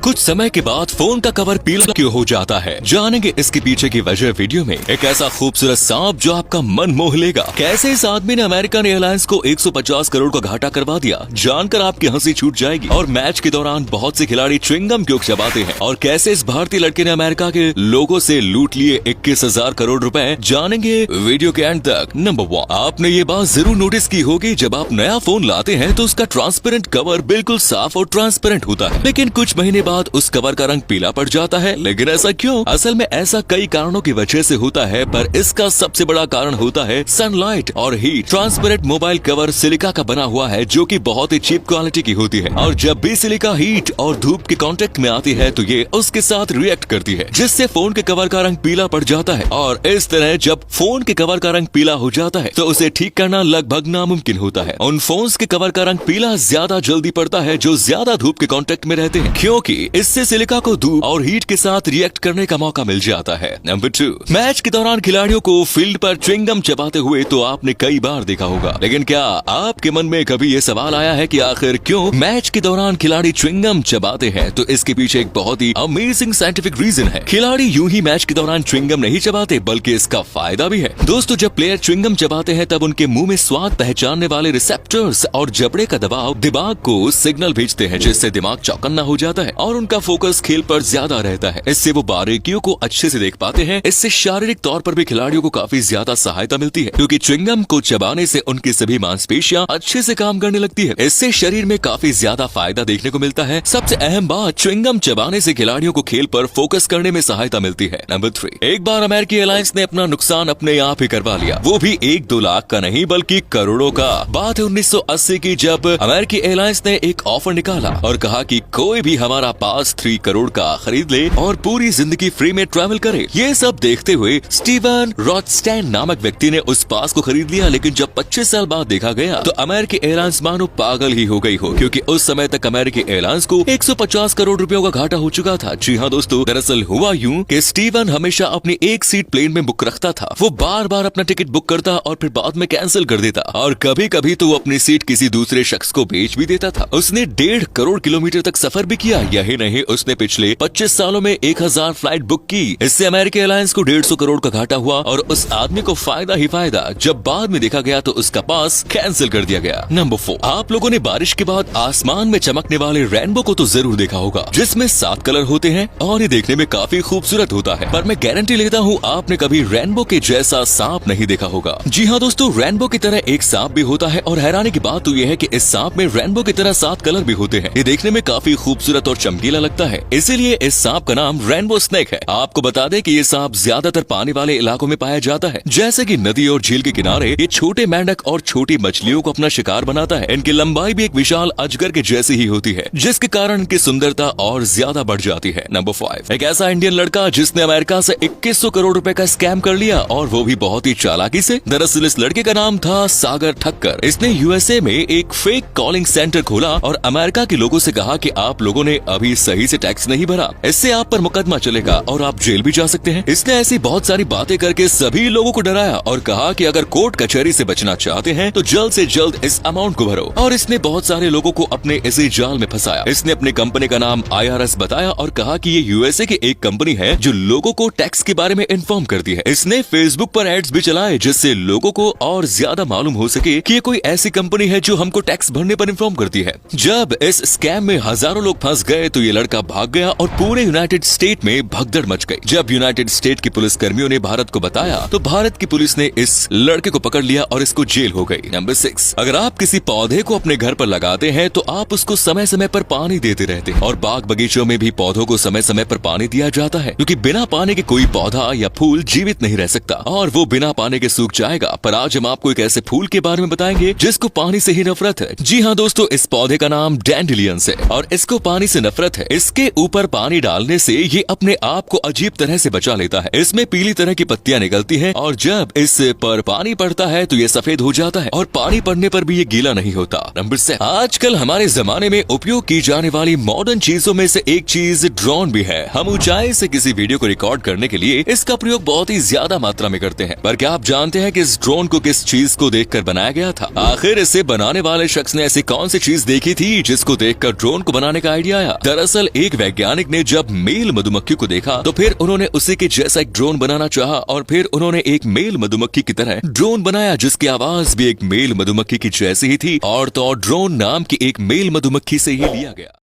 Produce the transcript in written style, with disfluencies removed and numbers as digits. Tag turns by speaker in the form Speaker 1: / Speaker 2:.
Speaker 1: कुछ समय के बाद फोन का कवर पीला क्यों हो जाता है, जानेंगे इसके पीछे की वजह वीडियो में। एक ऐसा खूबसूरत सांप जो आपका मन मोह लेगा। कैसे इस आदमी ने अमेरिकन एयरलाइंस को 150 करोड़ का घाटा करवा दिया, जानकर आपकी हंसी छूट जाएगी। और मैच के दौरान बहुत से खिलाड़ी च्युइंगम क्यों चबाते हैं, और कैसे इस भारतीय लड़के ने अमेरिका के लोगों से लूट लिए 21,000 करोड़ रुपए, जानेंगे वीडियो के एंड तक। नंबर 1, आपने ये बात जरूर नोटिस की होगी, जब आप नया फोन लाते हैं तो उसका ट्रांसपेरेंट कवर बिल्कुल साफ और ट्रांसपेरेंट होता है, लेकिन कुछ महीने बाद उस कवर का रंग पीला पड़ जाता है। लेकिन ऐसा क्यों? असल में ऐसा कई कारणों की वजह से होता है, पर इसका सबसे बड़ा कारण होता है सनलाइट और heat. Transparent mobile cover silica का बना हुआ है, जो कि बहुत ही चीप क्वालिटी की होती है, और जब भी सिलिका हीट और धूप के कांटेक्ट में आती है तो ये उसके साथ रिएक्ट करती है, जिससे फोन के कवर का रंग पीला पड़ जाता है। और इस तरह जब फोन के कवर का रंग पीला हो जाता है तो उसे ठीक करना लगभग नामुमकिन होता है। उन फोन्स के कवर का रंग पीला ज्यादा जल्दी पड़ता है जो ज्यादा धूप के कांटेक्ट में रहते हैं, क्योंकि इससे सिलिका को धूप और हीट के साथ रिएक्ट करने का मौका मिल जाता है। नंबर 2, मैच के दौरान खिलाड़ियों को फील्ड पर च्युइंगम चबाते हुए तो आपने कई बार देखा होगा, लेकिन क्या आपके मन में कभी ये सवाल आया है कि आखिर क्यों मैच के दौरान खिलाड़ी च्युइंगम चबाते हैं? तो इसके पीछे एक बहुत ही अमेजिंग साइंटिफिक रीजन है। खिलाड़ी यूं ही मैच के दौरान च्युइंगम नहीं चबाते, बल्कि इसका फायदा भी है। दोस्तों, जब प्लेयर च्युइंगम चबाते हैं तब उनके मुंह में स्वाद पहचानने वाले रिसेप्टर्स और जबड़े का दबाव दिमाग को सिग्नल भेजते हैं, जिससे दिमाग चौकन्ना हो जाता है और उनका फोकस खेल पर ज्यादा रहता है। इससे वो बारीकियों को अच्छे से देख पाते हैं। इससे शारीरिक तौर पर भी खिलाड़ियों को काफी ज्यादा सहायता मिलती है, क्योंकि च्युइंगम को चबाने से उनकी सभी मांसपेशियां अच्छे से काम करने लगती है। इससे शरीर में काफी ज्यादा फायदा देखने को मिलता है। सबसे अहम बात, च्युइंगम चबाने से खिलाड़ियों को खेल पर फोकस करने में सहायता मिलती है। नंबर 3, एक बार अमेरिकी एयरलाइंस ने अपना नुकसान अपने आप ही करवा लिया, वो भी 1-2 लाख का नहीं बल्कि करोड़ों का। बात है 1980 की, जब अमेरिकी एयरलाइंस ने एक ऑफर निकाला और कहा कि कोई भी हमारा पास 3 करोड़ का खरीद ले और पूरी जिंदगी फ्री में ट्रैवल करे। ये सब देखते हुए स्टीवन रॉथस्टेन नामक व्यक्ति ने उस पास को खरीद लिया, लेकिन जब 25 साल बाद देखा गया तो अमेरिकी एयरलाइंस मानो पागल ही हो गई हो, क्योंकि उस समय तक अमेरिकी एयरलाइंस को 150 करोड़ रुपयों का घाटा हो चुका था। जी हाँ दोस्तों, दरअसल हुआ यूं कि स्टीवन हमेशा अपनी एक सीट प्लेन में बुक रखता था। वो बार बार अपना टिकट बुक करता और फिर बाद में कैंसिल कर देता, और कभी कभी तो वो अपनी सीट किसी दूसरे शख्स को बेच भी देता था। उसने 1.5 करोड़ किलोमीटर तक सफर भी किया। यही नहीं, उसने पिछले 25 सालों में 1000 फ्लाइट बुक की। इससे अमेरिकी एयरलाइंस को 150 करोड़ का घाटा हुआ, और उस आदमी को फायदा ही फायदा। जब बाद में देखा गया तो उसका पास कैंसिल कर दिया गया। नंबर 4, आप लोगों ने बारिश के बाद आसमान में चमकने वाले रेनबो को तो जरूर देखा होगा, जिसमें 7 कलर होते हैं और ये देखने में काफी खूबसूरत होता है। पर मैं गारंटी लेता हूँ आपने कभी रेनबो के जैसा सांप नहीं देखा होगा। जी हाँ दोस्तों, रेनबो की तरह एक सांप भी होता है, और हैरानी की बात तो यह है कि इस सांप में रेनबो की तरह 7 कलर भी होते हैं। ये देखने में काफी खूबसूरत और चमकीला लगता है, इसीलिए इस सांप का नाम रेनबो स्नेक है। आपको बता दें कि ये सांप ज्यादातर पानी वाले इलाकों में पाया जाता है, जैसे कि नदी और झील के किनारे। ये छोटे मेंढक और छोटी मछलियों को अपना शिकार बनाता है। इनकी लंबाई भी एक विशाल अजगर के जैसी ही होती है, जिसके कारण इनकी सुंदरता और ज्यादा बढ़ जाती है। नंबर 5, एक ऐसा इंडियन लड़का जिसने अमेरिका से 2100 करोड़ रुपए का स्कैम कर लिया, और वो भी बहुत ही चालाकी से। दरअसल इस लड़के का नाम था सागर ठक्कर। इसने यूएसए में एक फेक कॉलिंग सेंटर खोला और अमेरिका के लोगों से कहा कि आप लोगों ने अभी सही से टैक्स नहीं भरा, इससे आप पर मुकदमा चलेगा और आप जेल भी जा सकते हैं। इसने ऐसी बहुत सारी बातें करके सभी लोगों को डराया और कहा कि अगर कोर्ट कचहरी से बचना चाहते हैं तो जल्द से जल्द इस अमाउंट को भरो। और इसने बहुत सारे लोगों को अपने इसी जाल में फंसाया। इसने अपनी कंपनी का नाम IRS बताया और कहा कि ये यूएसए की एक कंपनी है जो लोगों को टैक्स के बारे में इन्फॉर्म करती है। इसने फेसबुक पर एड्स भी चलाए, जिससे लोगों को और ज्यादा मालूम हो सके कि ये कोई ऐसी कंपनी है जो हमको टैक्स भरने पर इन्फॉर्म करती है। जब इस स्कैम में हजारों लोग फंस गए तो ये लड़का भाग गया और पूरे यूनाइटेड स्टेट में भगदड़ मच गई। जब यूनाइटेड स्टेट के पुलिस कर्मियों ने भारत को बताया तो भारत की पुलिस ने इस लड़के को पकड़ लिया और इसको जेल हो गई। नंबर 6, अगर आप किसी पौधे को अपने घर पर लगाते हैं तो आप उसको समय समय पर पानी देते रहते हैं, और बाग बगीचों में भी पौधों को समय समय पर पानी दिया जाता है, क्योंकि बिना पानी के कोई पौधा या फूल जीवित नहीं रह सकता, और वो बिना पानी के सूख जाएगा। पर आज हम आपको एक ऐसे फूल के बारे में बताएंगे जिसको पानी से ही नफरत है। जी हाँ दोस्तों, इस पौधे का नाम डैंडेलियंस है और इसको पानी से नफरत है। इसके ऊपर पानी डालने से ये अपने आप को अजीब तरह से बचा लेता है। इसमें पीली तरह की पत्तियां निकलती हैं, और जब इस पर पानी पड़ता है तो ये सफेद हो जाता है, और पानी पड़ने पर भी ये गीला नहीं होता। नंबर 7, आजकल हमारे जमाने में उपयोग की जाने वाली मॉडर्न चीजों में से एक चीज ड्रोन भी है। हम ऊंचाई से किसी वीडियो को रिकॉर्ड करने के लिए इसका प्रयोग बहुत ही ज्यादा मात्रा में करते हैं। पर क्या आप जानते हैं कि इस ड्रोन को किस चीज को देखकर बनाया गया था? आखिर इसे बनाने वाले शख्स ने ऐसी कौन सी चीज देखी थी जिसको देखकर ड्रोन को बनाने का आइडिया आया? दरअसल एक वैज्ञानिक ने जब मेल मधुमक्खी को देखा तो फिर उन्होंने उसी के जैसा एक ड्रोन बनाना चाहा और फिर उन्होंने एक मेल मधुमक्खी की तरह ड्रोन बनाया जिसकी आवाज भी एक मेल मधुमक्खी की जैसी ही थी और तो और ड्रोन नाम की एक मेल मधुमक्खी से ही लिया गया।